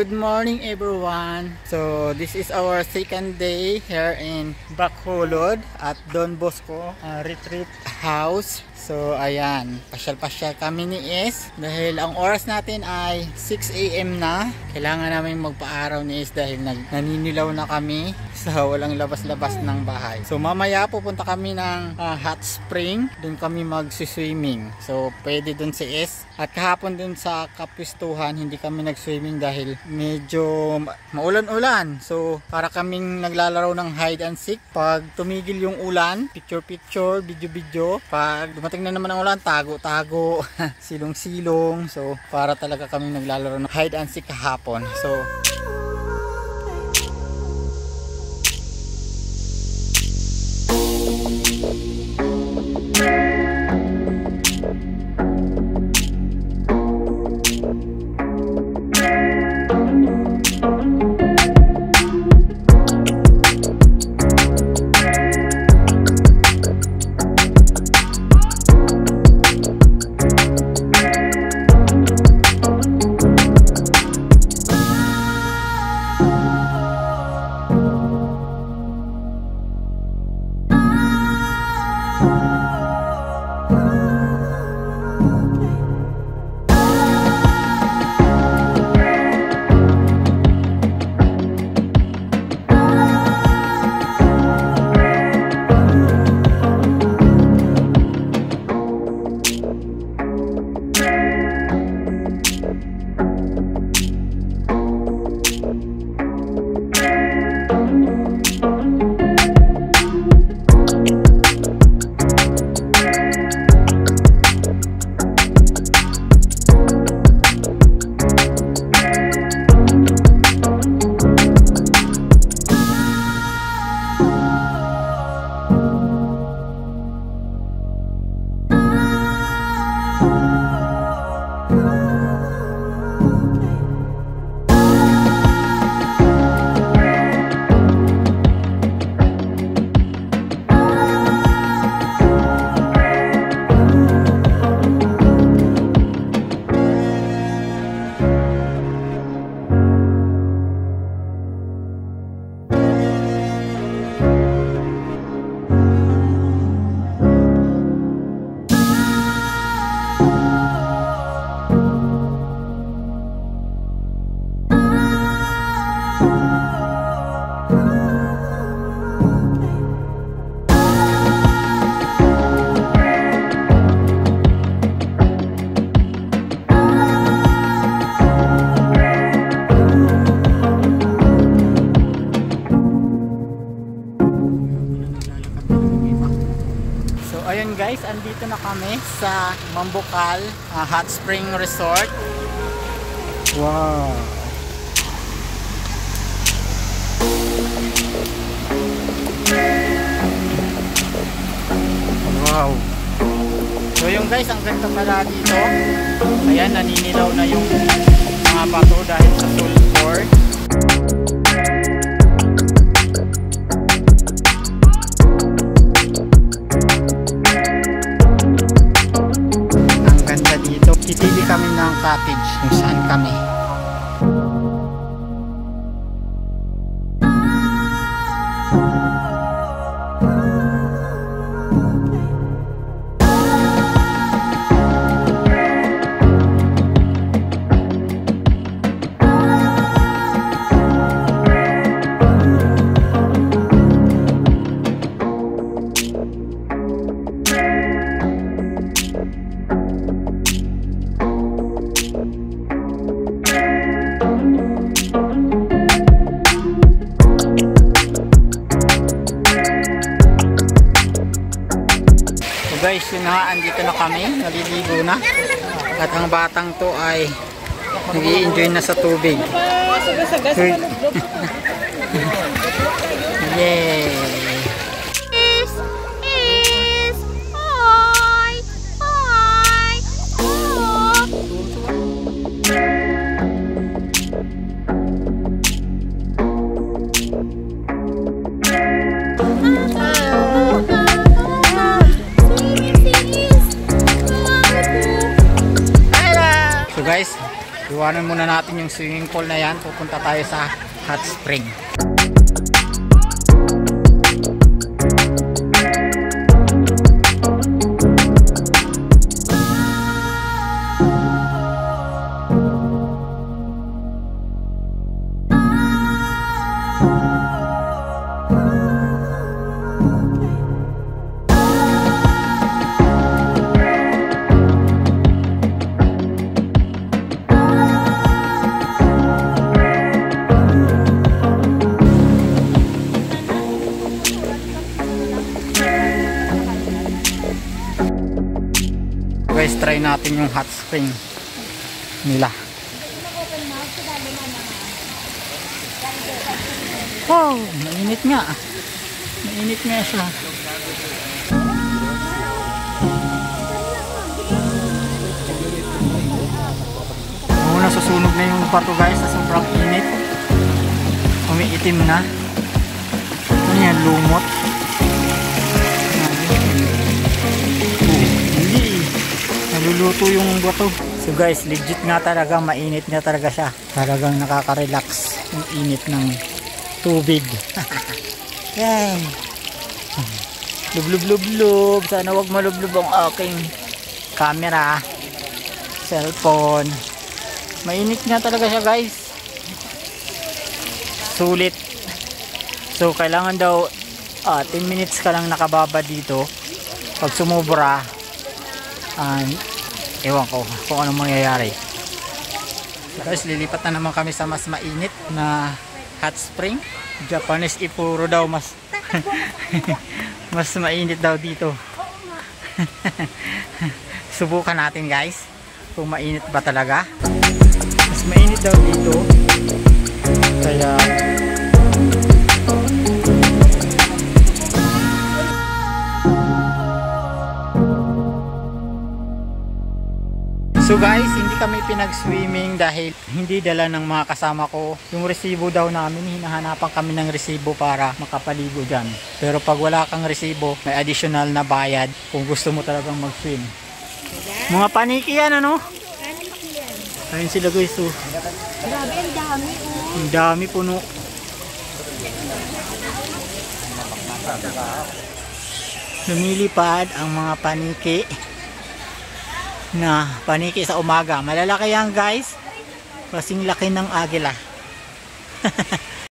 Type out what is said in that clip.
Good morning everyone. So this is our second day here in Bacolod at Don Bosco Retreat House. So ayan, pasyal-pasyal kami ni Is dahil ang oras natin ay 6 AM na. Kailangan namin magpa-araw ni Is dahil naninilaw na kami sa walang labas-labas ng bahay. So mamaya pupunta kami ng hot spring, dun kami mag-swimming. So pwede dun si Is. At kahapon dun sa kapistuhan hindi kami nag-swimming dahil medyo maulan-ulan. So para kaming naglalaro ng hide and seek. Pag tumigil yung ulan, picture-picture, video-video. Pag dumating na naman ang ulan, tago-tago, silong-silong. So para talaga kaming naglalaro ng hide and seek kahapon. So ayun guys, andito na kami sa Mambucal Hot Spring Resort. Wow! Wow! So yung guys, ang ganda pala dito. Ayan, naninilaw na yung mga bato dahil sa sulfur. Pipili kami ng cottage kung saan kami. Guys, yun na, andito na kami, naliligo na at ang batang to ay nag-i-enjoy na sa tubig. Yay! iwanan muna natin yung swimming pool na yan. Pupunta tayo sa hot spring. Guys, try natin yung hot spring nila. Wow, mainit nga. Mainit nga siya. Muna susunog na yung bato guys sa sobrang init. Umiitim na. Ano yan, lumot? Naluluto yung bato. So guys, legit nga talaga, mainit nga talaga siya. Talagang nakaka-relax yung init ng tubig. Yan. Lublub-lublub. Sana wag malublub ang aking camera, cellphone. Mainit nga talaga siya guys. Sulit. So kailangan daw 10 minutes ka lang nakababa dito. Pag sumubra, ewan ko kung anong mangyayari. Guys, lilipat na naman kami sa mas mainit na hot spring. Japanese Ipuro daw mas mas mainit daw dito. Subukan natin guys kung mainit ba talaga. Mas mainit daw dito. Kaya so guys, hindi kami pinag-swimming dahil hindi dala ng mga kasama ko. Yung resibo daw namin, hinahanapan kami ng resibo para makapaligo dyan. Pero pag wala kang resibo, may additional na bayad kung gusto mo talagang mag-swim. Mga paniki yan, ano? Ayun sila guys, oh. Grabe, ang dami, oh. Ang dami puno. Lumilipad ang mga paniki. Na paniki sa umaga. Malalaki yan guys. Kasing laki ng agila.